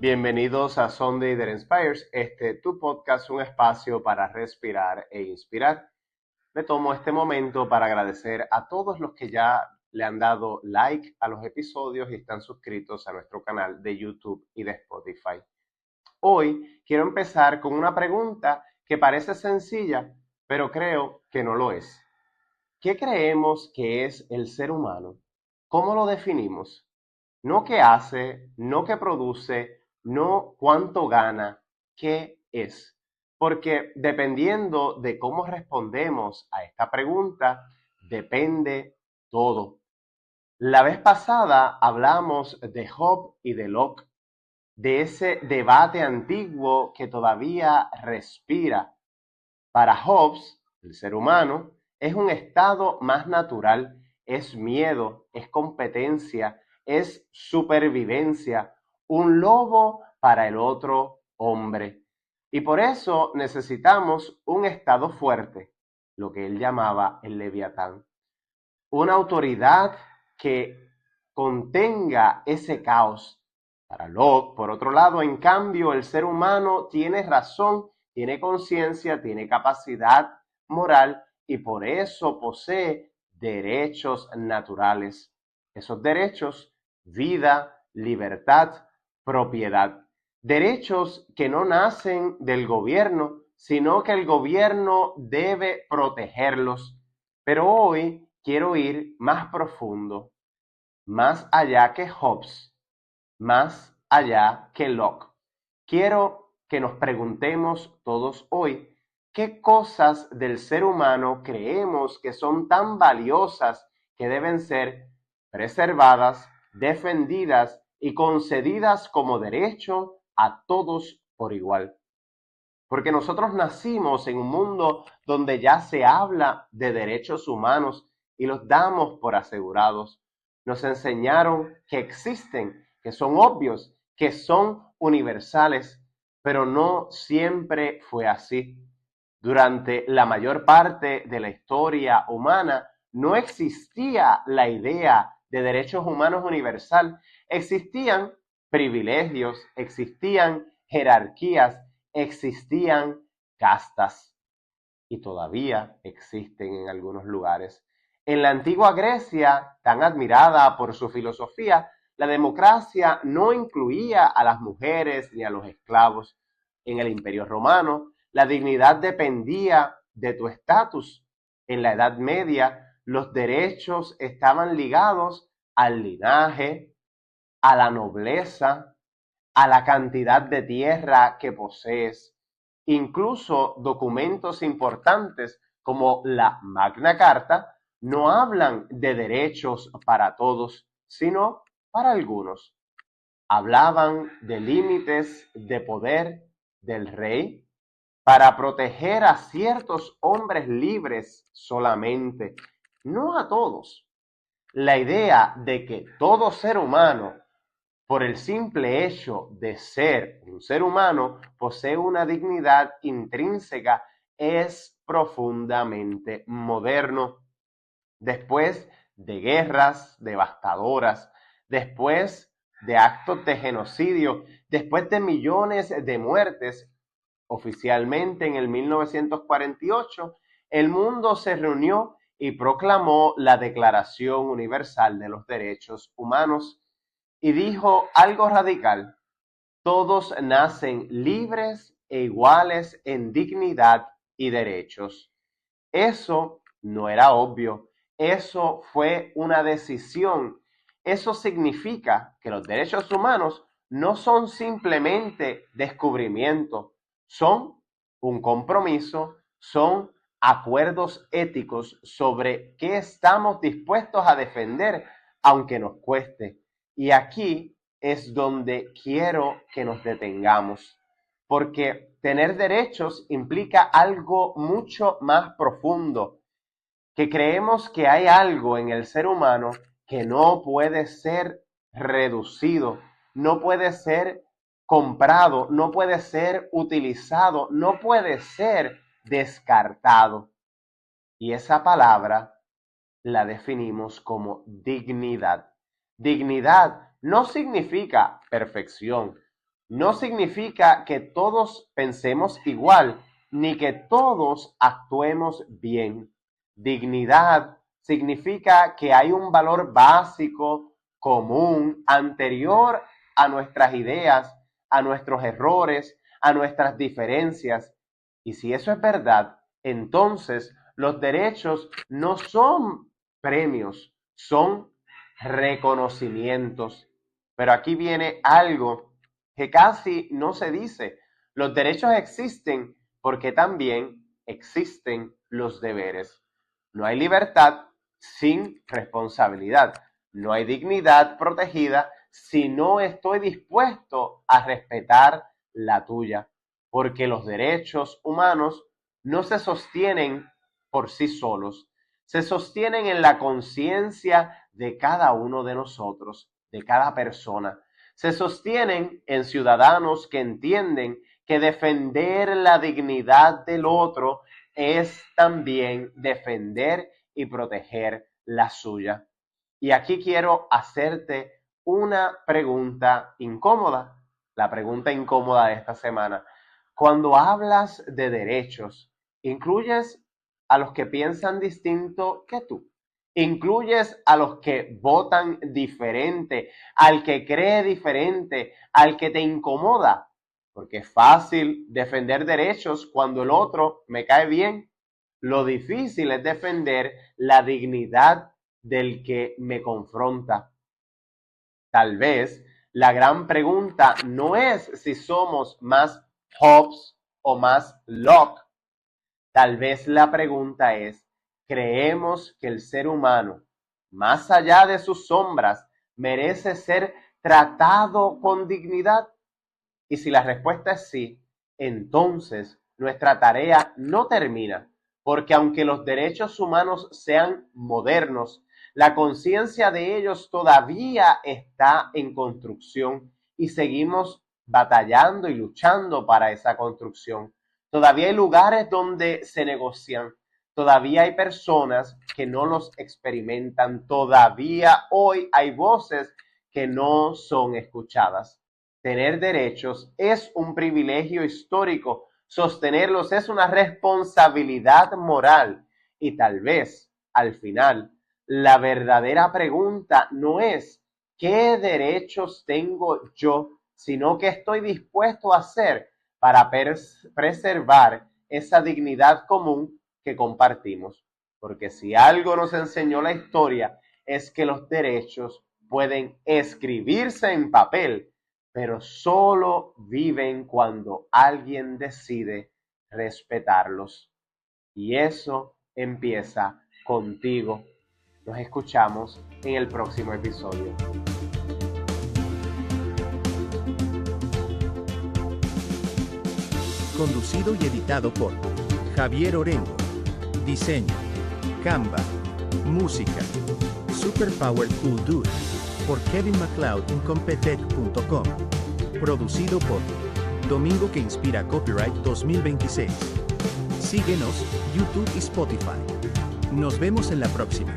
Bienvenidos a Sunday That Inspires, tu podcast, un espacio para respirar e inspirar. Me tomo este momento para agradecer a todos los que ya le han dado like a los episodios y están suscritos a nuestro canal de YouTube y de Spotify. Hoy quiero empezar con una pregunta que parece sencilla, pero creo que no lo es. ¿Qué creemos que es el ser humano? ¿Cómo lo definimos? No qué hace, no qué produce, no cuánto gana, qué es. Porque dependiendo de cómo respondemos a esta pregunta, depende todo. La vez pasada hablamos de Hobbes y de Locke, de ese debate antiguo que todavía respira. Para Hobbes, el ser humano es un estado más natural, es miedo, es competencia, es supervivencia, un lobo para el otro hombre. Y por eso necesitamos un estado fuerte, lo que él llamaba el Leviatán. Una autoridad que contenga ese caos. Para Locke, por otro lado, en cambio, el ser humano tiene razón, tiene conciencia, tiene capacidad moral y por eso posee derechos naturales. Esos derechos, vida, libertad, propiedad. Derechos que no nacen del gobierno, sino que el gobierno debe protegerlos. Pero hoy quiero ir más profundo, más allá que Hobbes, más allá que Locke. Quiero que nos preguntemos todos hoy qué cosas del ser humano creemos que son tan valiosas que deben ser preservadas, defendidas y concedidas como derecho a todos por igual. Porque nosotros nacimos en un mundo donde ya se habla de derechos humanos y los damos por asegurados. Nos enseñaron que existen, que son obvios, que son universales, pero no siempre fue así. Durante la mayor parte de la historia humana no existía la idea de derechos humanos universal. Existían privilegios, existían jerarquías, existían castas y todavía existen en algunos lugares. En la antigua Grecia, tan admirada por su filosofía, la democracia no incluía a las mujeres ni a los esclavos. En el Imperio Romano, la dignidad dependía de tu estatus. En la Edad Media, los derechos estaban ligados al linaje, a la nobleza, a la cantidad de tierra que posees. Incluso documentos importantes como la Magna Carta no hablan de derechos para todos, sino para algunos. Hablaban de límites de poder del rey para proteger a ciertos hombres libres solamente, no a todos. La idea de que todo ser humano, por el simple hecho de ser un ser humano, posee una dignidad intrínseca, es profundamente moderno. Después de guerras devastadoras, después de actos de genocidio, después de millones de muertes, oficialmente en el 1948, el mundo se reunió y proclamó la Declaración Universal de los Derechos Humanos y dijo algo radical: todos nacen libres e iguales en dignidad y derechos. Eso no era obvio, eso fue una decisión. Eso significa que los derechos humanos no son simplemente descubrimiento, son un compromiso, son acuerdos éticos sobre qué estamos dispuestos a defender, aunque nos cueste. Y aquí es donde quiero que nos detengamos, porque tener derechos implica algo mucho más profundo, que creemos que hay algo en el ser humano que no puede ser reducido, no puede ser comprado, no puede ser utilizado, no puede ser descartado. Y esa palabra la definimos como dignidad. Dignidad no significa perfección, no significa que todos pensemos igual, ni que todos actuemos bien. Dignidad significa que hay un valor básico, común, anterior a nuestras ideas, a nuestros errores, a nuestras diferencias. Y si eso es verdad, entonces los derechos no son premios, son reconocimientos. Pero aquí viene algo que casi no se dice. Los derechos existen porque también existen los deberes. No hay libertad sin responsabilidad. No hay dignidad protegida si no estoy dispuesto a respetar la tuya. Porque los derechos humanos no se sostienen por sí solos, se sostienen en la conciencia de cada uno de nosotros, de cada persona. Se sostienen en ciudadanos que entienden que defender la dignidad del otro es también defender y proteger la suya. Y aquí quiero hacerte una pregunta incómoda, la pregunta incómoda de esta semana. Cuando hablas de derechos, ¿incluyes a los que piensan distinto que tú? ¿Incluyes a los que votan diferente, al que cree diferente, al que te incomoda? Porque es fácil defender derechos cuando el otro me cae bien. Lo difícil es defender la dignidad del que me confronta. Tal vez la gran pregunta no es si somos más Hobbes o más Locke. Tal vez la pregunta es, ¿creemos que el ser humano, más allá de sus sombras, merece ser tratado con dignidad? Y si la respuesta es sí, entonces nuestra tarea no termina, porque aunque los derechos humanos sean modernos, la conciencia de ellos todavía está en construcción y seguimos batallando y luchando para esa construcción. Todavía hay lugares donde se negocian, todavía hay personas que no los experimentan, todavía hoy hay voces que no son escuchadas. Tener derechos es un privilegio histórico, sostenerlos es una responsabilidad moral y tal vez, al final, la verdadera pregunta no es ¿qué derechos tengo yo?, sino qué estoy dispuesto a hacer para preservar esa dignidad común que compartimos. Porque si algo nos enseñó la historia es que los derechos pueden escribirse en papel, pero solo viven cuando alguien decide respetarlos. Y eso empieza contigo. Nos escuchamos en el próximo episodio. Conducido y editado por Javier Orengo. Diseño, Canva. Música, Superpower Cool Dude, por Kevin MacLeod en Competech.com. Producido por Domingo que Inspira Copyright 2026. Síguenos, YouTube y Spotify. Nos vemos en la próxima.